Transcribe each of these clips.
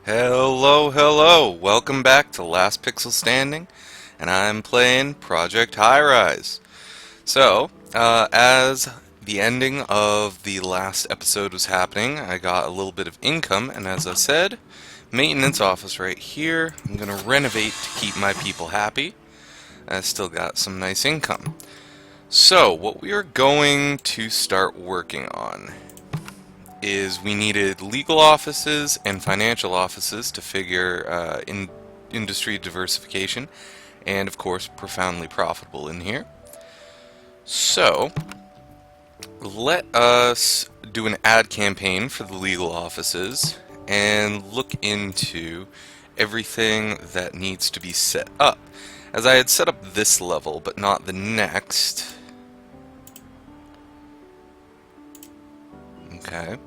Hello, hello! Welcome back to Last Pixel Standing, and I'm playing Project Highrise. As the ending of the last episode was happening, I got a little bit of income, and as I said, maintenance office right here. I'm gonna renovate to keep my people happy. I still got some nice income. So, what we are going to start working on is we needed legal offices and financial offices to figure industry diversification, and of course profoundly profitable in here. So let us do an ad campaign for the legal offices and look into everything that needs to be set up. As I had set up this level but not the next. Okay.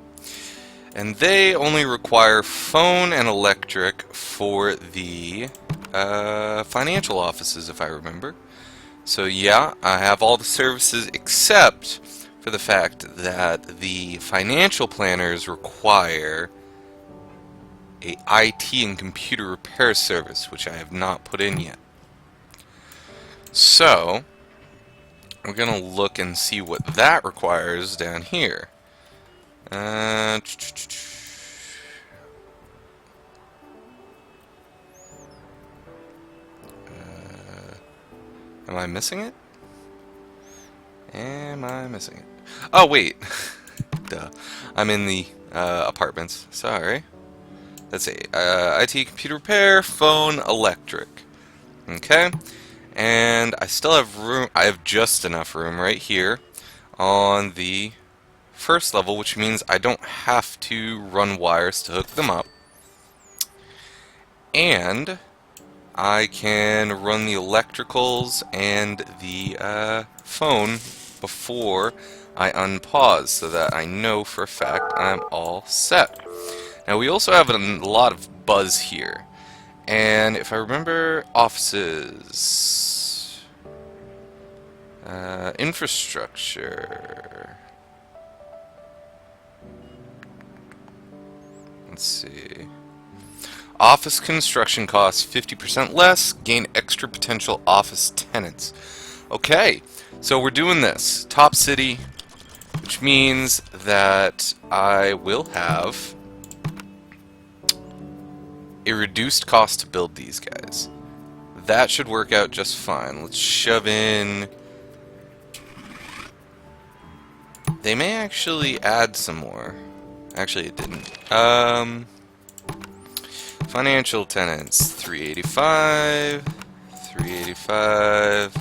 And they only require phone and electric for the financial offices, if I remember. So yeah, I have all the services except for the fact that the financial planners require a IT and computer repair service, which I have not put in yet. So we're gonna look and see what that requires down here. Am I missing it? Am I missing it? Oh, wait. Duh. I'm in the apartments. Sorry. Let's see. IT, computer repair, phone, electric. Okay. And I still have room. I have just enough room right here on the first level, which means I don't have to run wires to hook them up, and I can run the electricals and the phone before I unpause so that I know for a fact I'm all set. Now we also have a lot of buzz here, and if I remember, offices, infrastructure. Let's see. Office construction costs 50% less, gain extra potential office tenants. Okay, so we're doing this. Top city, which means that I will have a reduced cost to build these guys. That should work out just fine. Let's shove in... They may actually add some more. Actually, it didn't. Financial tenants, 385, 385,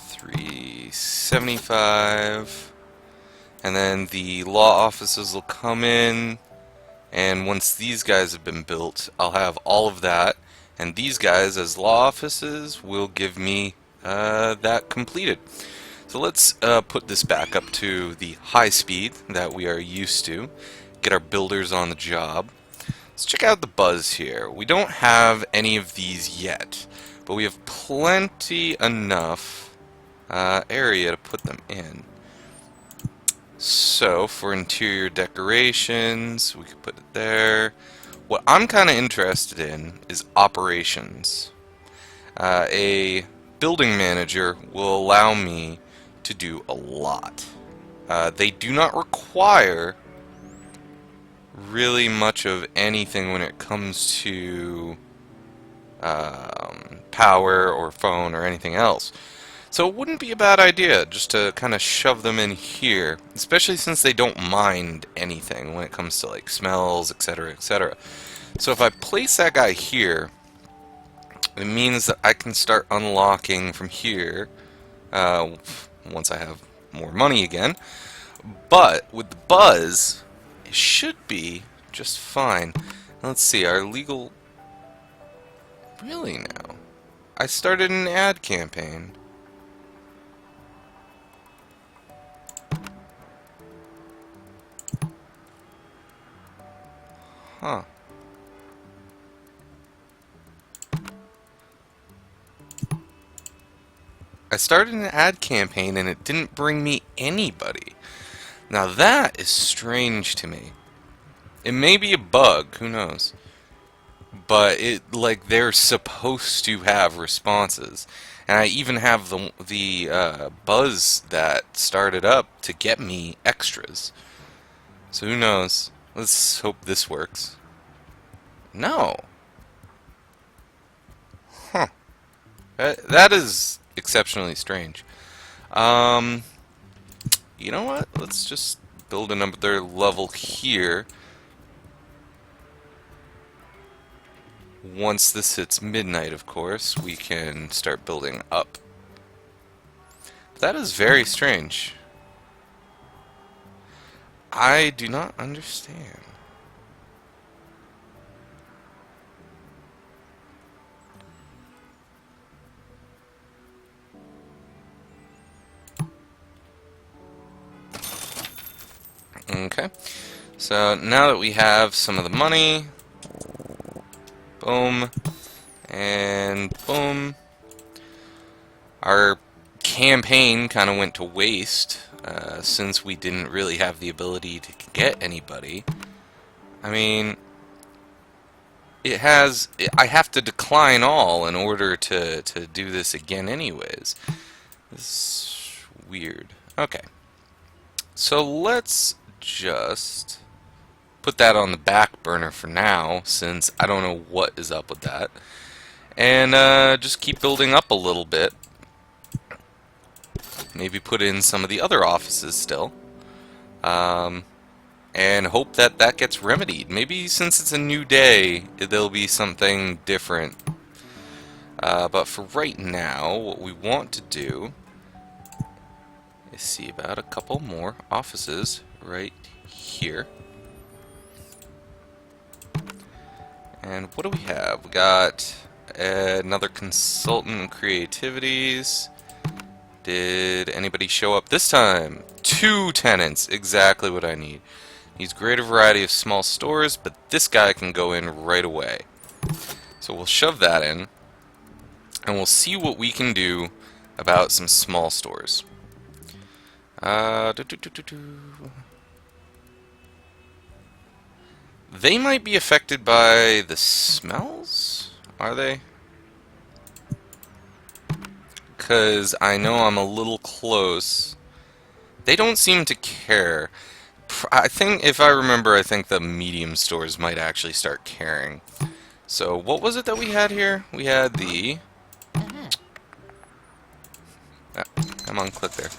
375, and then the law offices will come in, and once these guys have been built, I'll have all of that, and these guys as law offices will give me that completed. So let's put this back up to the high speed that we are used to. Get our builders on the job. Let's check out the buzz here. We don't have any of these yet, but we have plenty enough area to put them in. So for interior decorations, we could put it there. What I'm kind of interested in is operations. A building manager will allow me to do a lot. They do not require really much of anything when it comes to power or phone or anything else. So it wouldn't be a bad idea just to kind of shove them in here, especially since they don't mind anything when it comes to like smells, etc., etc. So if I place that guy here, it means that I can start unlocking from here once I have more money again. But with the buzz, it should be just fine. Let's see, our legal... Really now? I started an ad campaign. Huh. I started an ad campaign and it didn't bring me anybody. Now that is strange to me. It may be a bug, who knows? But like they're supposed to have responses, and I even have the buzz that started up to get me extras. So who knows? Let's hope this works. No. Huh. That is exceptionally strange. Um, you know what? Let's just build another level here. Once this hits midnight, of course, we can start building up. That is very strange. I do not understand. Okay, so now that we have some of the money, boom, and boom, our campaign kind of went to waste since we didn't really have the ability to get anybody. I mean, I have to decline all in order to do this again anyways. This is weird. Okay, so let's just put that on the back burner for now, since I don't know what is up with that. And just keep building up a little bit. Maybe put in some of the other offices still. And hope that that gets remedied. Maybe since it's a new day, there'll be something different. But for right now, what we want to do is see about a couple more offices right here. And what do we have? We got another consultant in creativities. Did anybody show up this time? 2 tenants, exactly what I need. Needs greater variety of small stores, but this guy can go in right away. So we'll shove that in, and we'll see what we can do about some small stores. They might be affected by the smells? Are they? Because I know I'm a little close. They don't seem to care. I think, if I remember, I think the medium stores might actually start caring. So, what was it that we had here? We had the... come on, click there.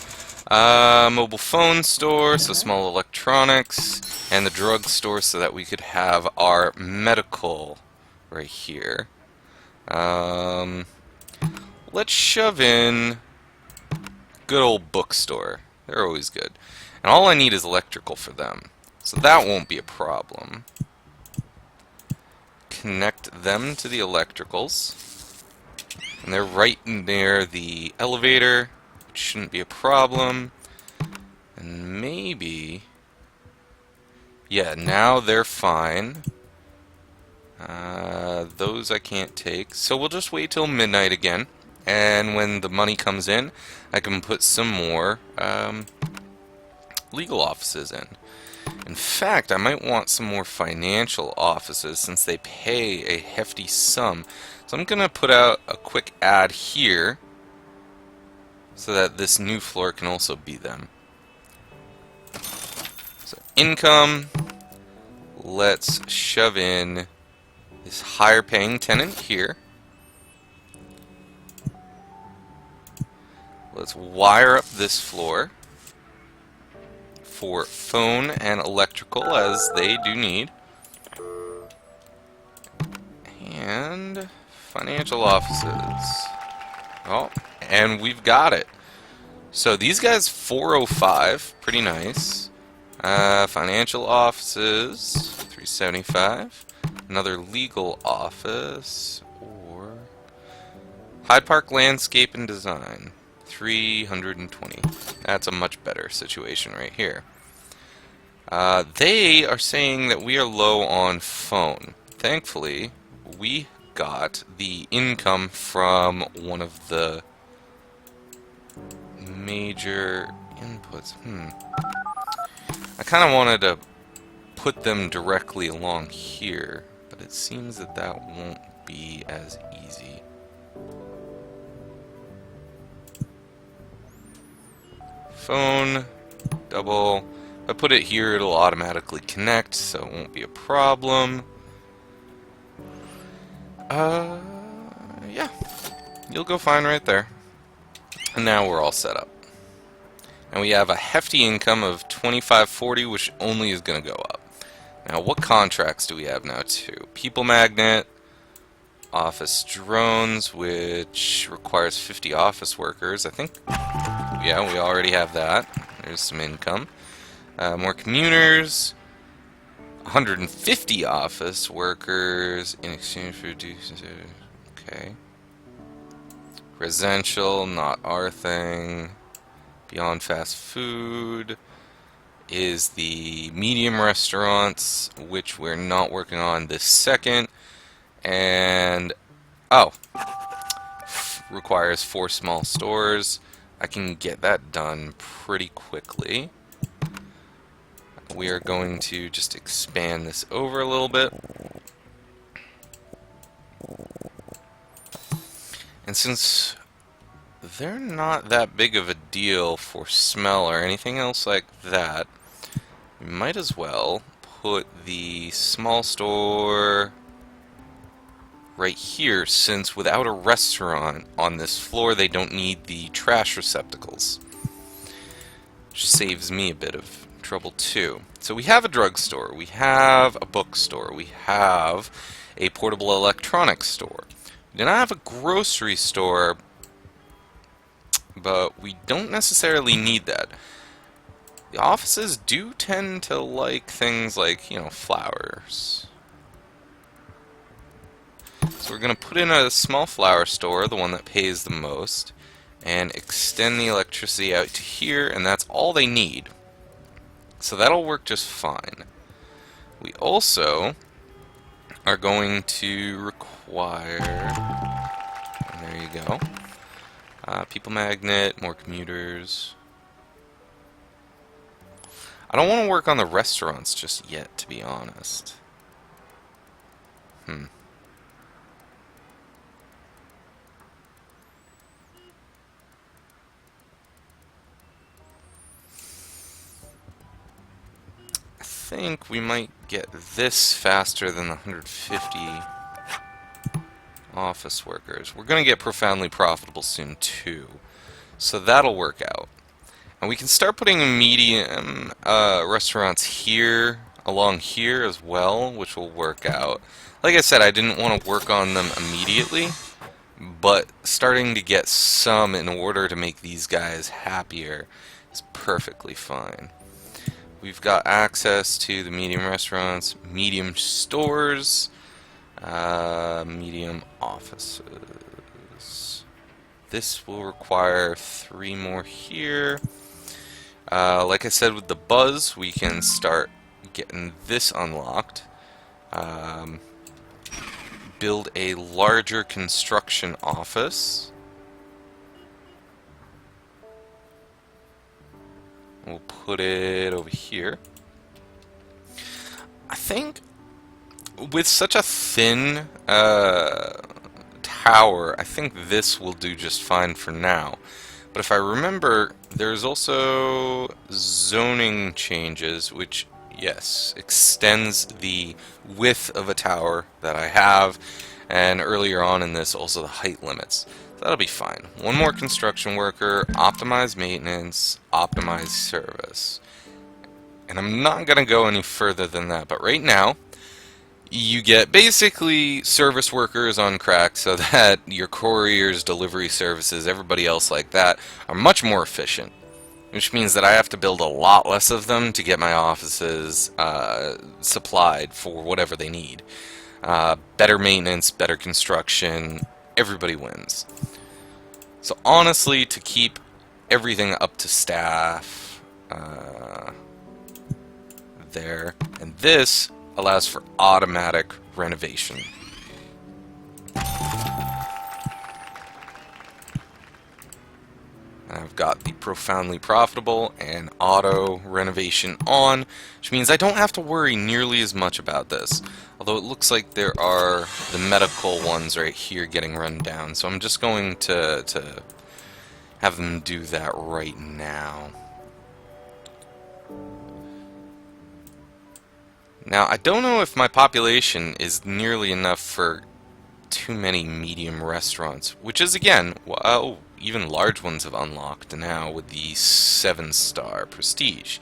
Mobile phone store, so small electronics, and the drug store so that we could have our medical right here. Let's shove in good old bookstore. They're always good. And all I need is electrical for them, so that won't be a problem. Connect them to the electricals. And they're right near the elevator, which shouldn't be a problem. And maybe... yeah, now they're fine. Those I can't take. So we'll just wait till midnight again. And when the money comes in, I can put some more legal offices in. In fact, I might want some more financial offices since they pay a hefty sum. So I'm going to put out a quick ad here so that this new floor can also be them. So income, let's shove in this higher paying tenant here. Let's wire up this floor for phone and electrical, as they do need. And financial offices. Oh, and we've got it. So these guys 405, pretty nice. Financial offices 375. Another legal office, or Hyde Park Landscape and Design 320. That's a much better situation right here. They are saying that we are low on phone. Thankfully, we got the income from one of the major inputs. I kind of wanted to put them directly along here, but it seems that that won't be as easy. Phone, double. If I put it here, it'll automatically connect, so it won't be a problem. Yeah, you'll go fine right there. And now we're all set up. And we have a hefty income of $25.40, which only is going to go up. Now, what contracts do we have now, too? People Magnet, office drones, which requires 50 office workers. I think, yeah, we already have that. There's some income. More commuters, 150 office workers in exchange for okay. Residential, not our thing. Beyond fast food is the medium restaurants, which we're not working on this second. And, oh, requires 4 small stores. I can get that done pretty quickly. We are going to just expand this over a little bit. And since they're not that big of a deal for smell or anything else like that, we might as well put the small store right here, since without a restaurant on this floor, they don't need the trash receptacles. Which saves me a bit of trouble too. So we have a drugstore, we have a bookstore, we have a portable electronics store. We do not have a grocery store, but we don't necessarily need that. The offices do tend to like things like, you know, flowers. So we're going to put in a small flower store, the one that pays the most, and extend the electricity out to here, and that's all they need. So that'll work just fine. We also are going to require, and there you go, people magnet, more commuters. I don't want to work on the restaurants just yet, to be honest. I think we might get this faster than the 150 office workers. We're going to get profoundly profitable soon too, so that'll work out. And we can start putting medium restaurants here, along here as well, which will work out. Like I said, I didn't want to work on them immediately, but starting to get some in order to make these guys happier is perfectly fine. We've got access to the medium restaurants, medium stores, medium offices. This will require 3 more here. Like I said with the buzz, we can start getting this unlocked. Build a larger construction office. We'll put it over here. I think with such a thin tower, I think this will do just fine for now. But if I remember, there's also zoning changes, which, yes, extends the width of a tower that I have, and earlier on in this, also the height limits. So that'll be fine. 1 more construction worker, optimize maintenance, optimize service. And I'm not going to go any further than that, but right now, you get basically service workers on crack so that your couriers, delivery services, everybody else like that are much more efficient. Which means that I have to build a lot less of them to get my offices supplied for whatever they need. Better maintenance, better construction, everybody wins. So honestly, to keep everything up to staff, there, and this allows for automatic renovation. I've got the profoundly profitable and auto renovation on, which means I don't have to worry nearly as much about this. Although it looks like there are the medical ones right here getting run down, so I'm just going to have them do that right now. Now, I don't know if my population is nearly enough for too many medium restaurants, which is, again, well, even large ones have unlocked now with the 7-star prestige.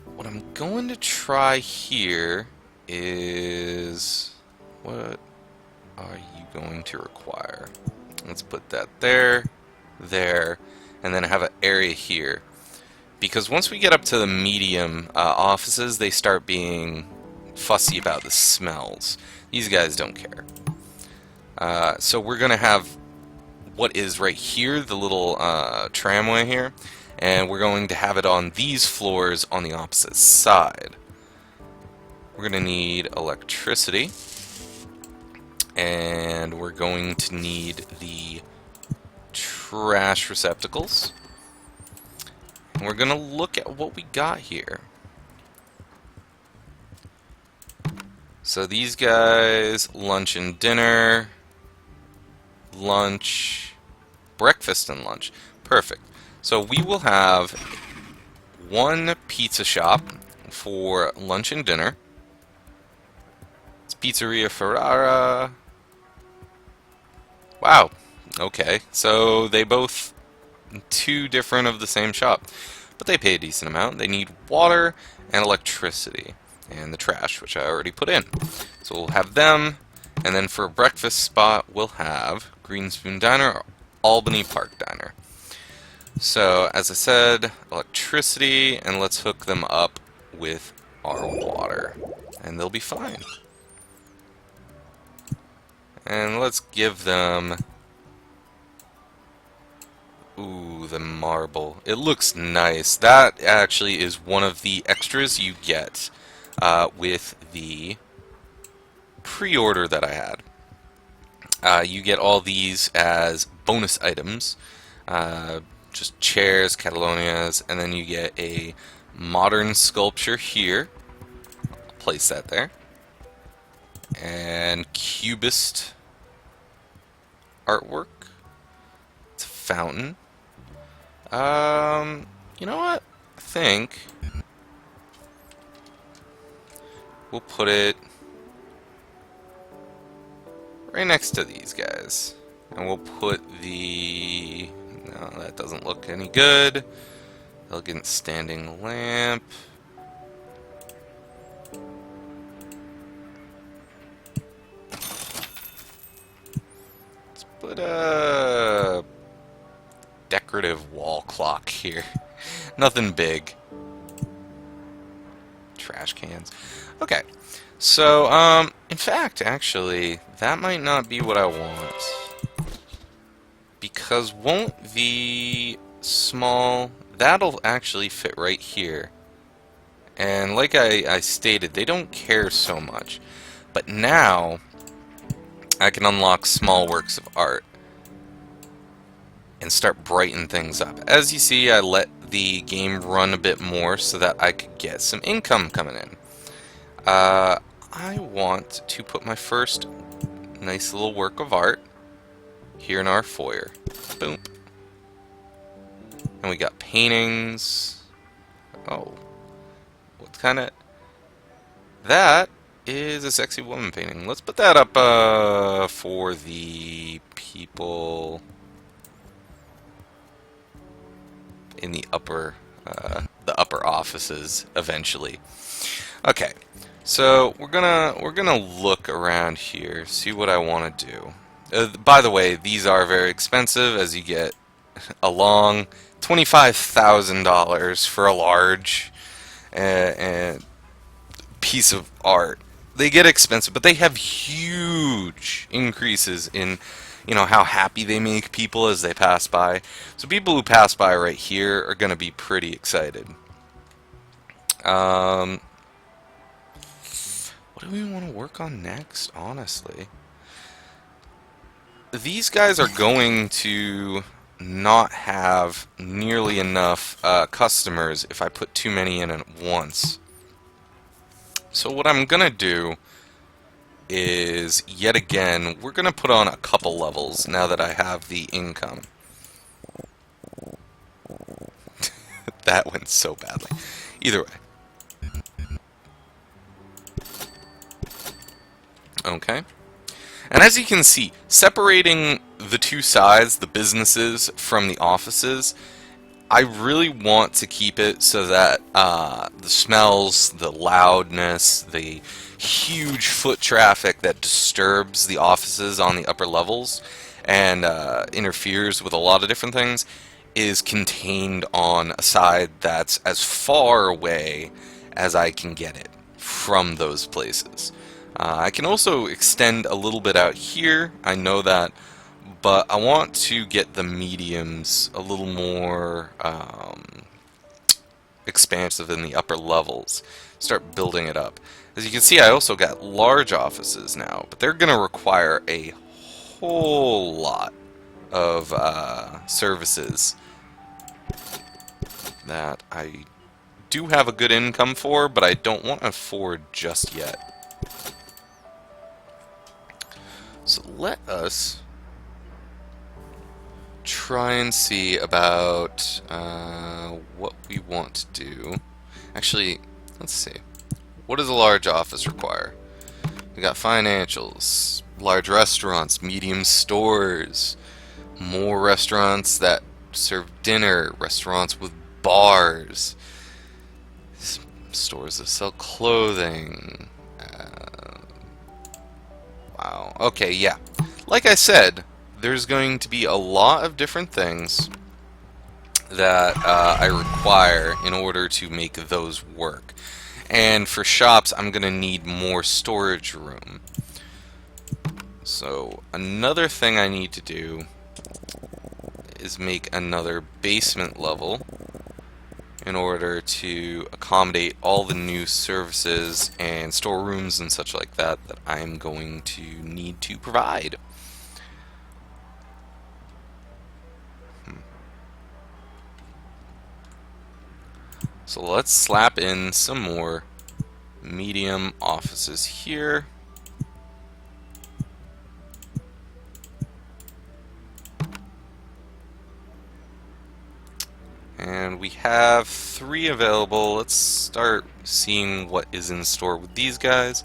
What I'm going to try here is... what are you going to require? Let's put that there, there, and then have an area here. Because once we get up to the medium offices, they start being fussy about the smells. These guys don't care. So we're going to have what is right here, the little tramway here, and we're going to have it on these floors on the opposite side. We're going to need electricity, and we're going to need the trash receptacles. And we're going to look at what we got here. So these guys, lunch and dinner, lunch, breakfast and lunch. Perfect. So we will have one pizza shop for lunch and dinner. It's Pizzeria Ferrara. Wow. Okay. So they both two different of the same shop, but they pay a decent amount. They need water and electricity and the trash, which I already put in. So we'll have them, and then for a breakfast spot we'll have Green Spoon Diner or Albany Park Diner. So as I said, electricity, and let's hook them up with our water and they'll be fine. And let's give them... ooh, the marble. It looks nice. That actually is one of the extras you get with the pre-order that I had. You get all these as bonus items. Just chairs, Catalonias, and then you get a modern sculpture here. I'll place that there. And cubist artwork. It's a fountain. You know what? I think we'll put it right next to these guys. And we'll put the... no, that doesn't look any good. Elegant standing lamp. Let's put a decorative wall clock here. Nothing big. Trash cans. Okay. So, in fact, actually, that might not be what I want. Because won't the small... that'll actually fit right here. And like I stated, they don't care so much. But now, I can unlock small works of art and start brightening things up. As you see, I let the game run a bit more so that I could get some income coming in. I want to put my first nice little work of art here in our foyer. Boom. And we got paintings. Oh. What kind of... that is a sexy woman painting. Let's put that up for the people in the upper offices eventually. Okay. So we're gonna look around here, see what I want to do. By the way, these are very expensive as you get along. $25,000 for a large piece of art. They get expensive, but they have huge increases in, you know, how happy they make people as they pass by. So people who pass by right here are going to be pretty excited. What do we want to work on next, honestly? These guys are going to not have nearly enough customers if I put too many in at once. So what I'm gonna do is, yet again, we're gonna put on a couple levels now that I have the income. That went so badly. Either way. Okay. And as you can see, separating the two sides, the businesses from the offices, I really want to keep it so that the smells, the loudness, the huge foot traffic that disturbs the offices on the upper levels and interferes with a lot of different things is contained on a side that's as far away as I can get it from those places. I can also extend a little bit out here, I know that, but I want to get the mediums a little more expansive in the upper levels. Start building it up. As you can see, I also got large offices now, but they're going to require a whole lot of services that I do have a good income for, but I don't want to afford just yet. So let us try and see about what we want to do. Actually, let's see. What does a large office require? We got financials, large restaurants, medium stores, more restaurants that serve dinner, restaurants with bars, stores that sell clothing. Wow. Okay, yeah. Like I said, there's going to be a lot of different things that I require in order to make those work. And for shops, I'm going to need more storage room. So another thing I need to do is make another basement level in order to accommodate all the new services and storerooms and such like that that I'm going to need to provide. So let's slap in some more medium offices here. And we have 3 available. Let's start seeing what is in store with these guys.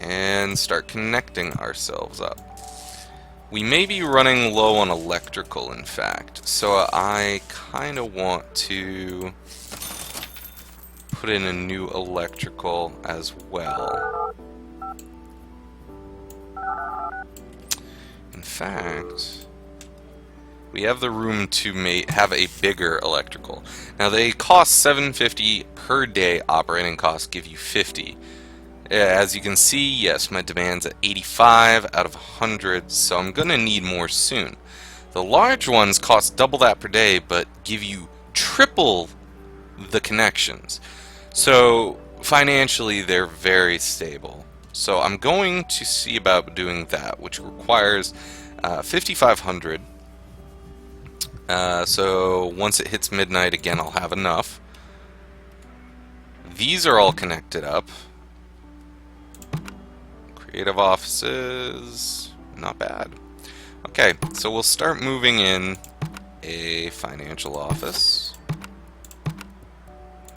And start connecting ourselves up. We may be running low on electrical, in fact, so I kind of want to put in a new electrical as well. In fact, we have the room to have a bigger electrical. Now they cost $750 per day. Operating costs give you 50. As you can see, yes, my demand's at 85 out of 100, so I'm gonna need more soon. The large ones cost double that per day, but give you triple the connections. So financially, they're very stable. So I'm going to see about doing that, which requires 5,500. So once it hits midnight again, I'll have enough. These are all connected up. Creative offices, not bad. Okay, so we'll start moving in a financial office.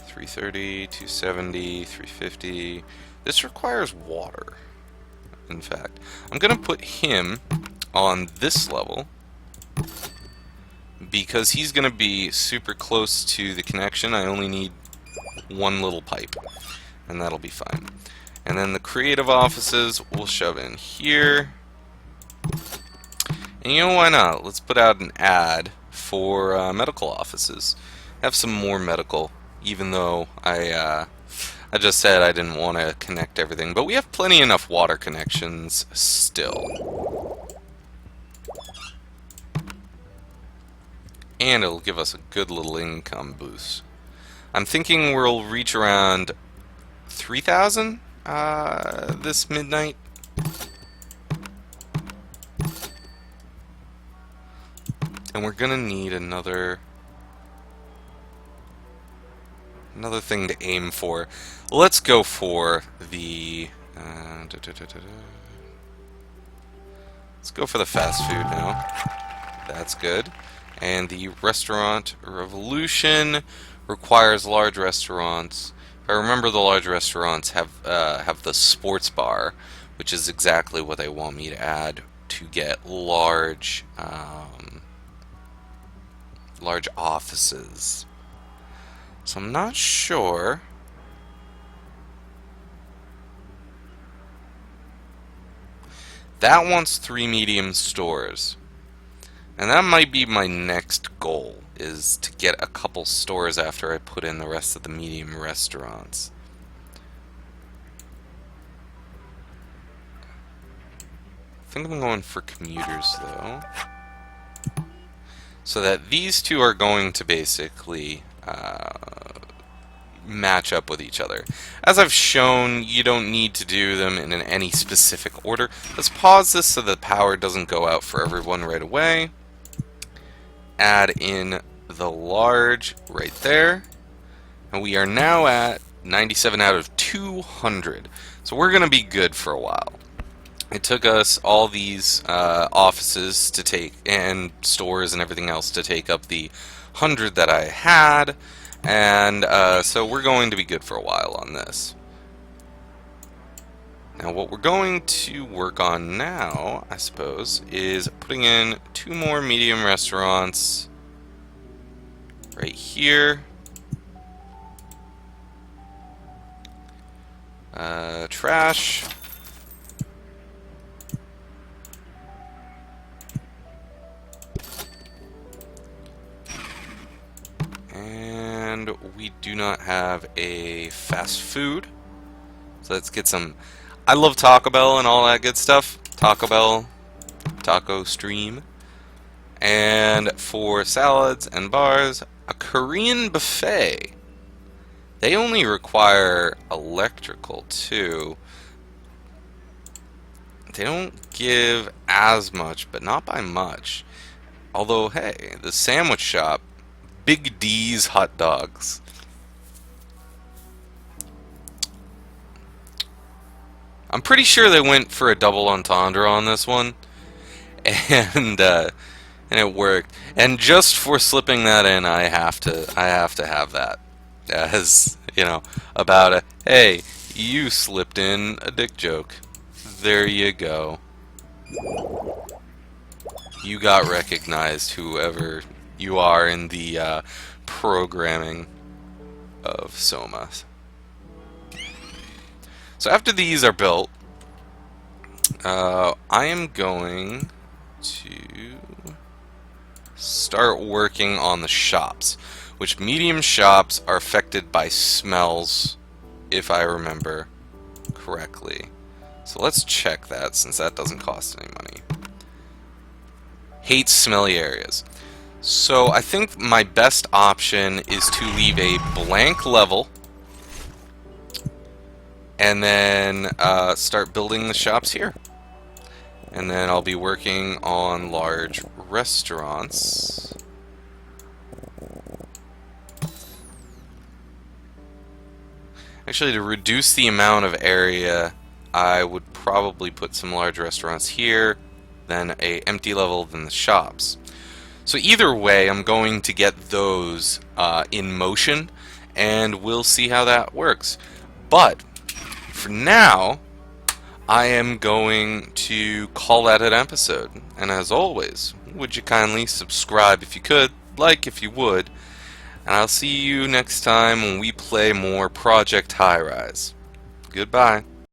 330, 270, 350. This requires water. In fact, I'm gonna put him on this level because he's gonna be super close to the connection. I only need one little pipe, and that'll be fine. And then the creative offices we'll shove in here. And you know, why not? Let's put out an ad for medical offices. Have some more medical, even though I just said I didn't want to connect everything. But we have plenty enough water connections still. And it'll give us a good little income boost. I'm thinking we'll reach around 3,000 this midnight. And we're gonna need another thing to aim for. Let's go for the let's go for the fast food now. That's good. And the restaurant revolution requires large restaurants. If I remember, the large restaurants have the sports bar, which is exactly what they want me to add to get large large offices. So I'm not sure. That wants 3 medium stores. And that might be my next goal, is to get a couple stores after I put in the rest of the medium restaurants. I think I'm going for commuters, though. So that these two are going to basically match up with each other. As I've shown, you don't need to do them in any specific order. Let's pause this so the power doesn't go out for everyone right away. Add in the large right there. And we are now at 97 out of 200. So we're going to be good for a while. It took us all these offices to take, and stores and everything else to take up the 100 that I had. And so we're going to be good for a while on this. Now what we're going to work on now, I suppose, is putting in 2 more medium restaurants right here. Trash. And we do not have a fast food. So let's get some. I love Taco Bell and all that good stuff. Taco Bell, Taco Stream. And for salads and bars, a Korean buffet. They only require electrical too. They don't give as much, but not by much. Although, hey, the sandwich shop, Big D's hot dogs. I'm pretty sure they went for a double entendre on this one, and it worked. And just for slipping that in, I have to have that, as you know, about a hey, you slipped in a dick joke. There you go. You got recognized, whoever you are in the programming of Soma. So after these are built, I am going to start working on the shops, which medium shops are affected by smells, if I remember correctly. So let's check that, since that doesn't cost any money. Hates smelly areas. So I think my best option is to leave a blank level and then start building the shops here. And then I'll be working on large restaurants. Actually, to reduce the amount of area, I would probably put some large restaurants here, then a empty level, then the shops. So either way, I'm going to get those in motion, and we'll see how that works. But for now, I am going to call that an episode. And as always, would you kindly subscribe if you could, like if you would, and I'll see you next time when we play more Project Highrise. Goodbye.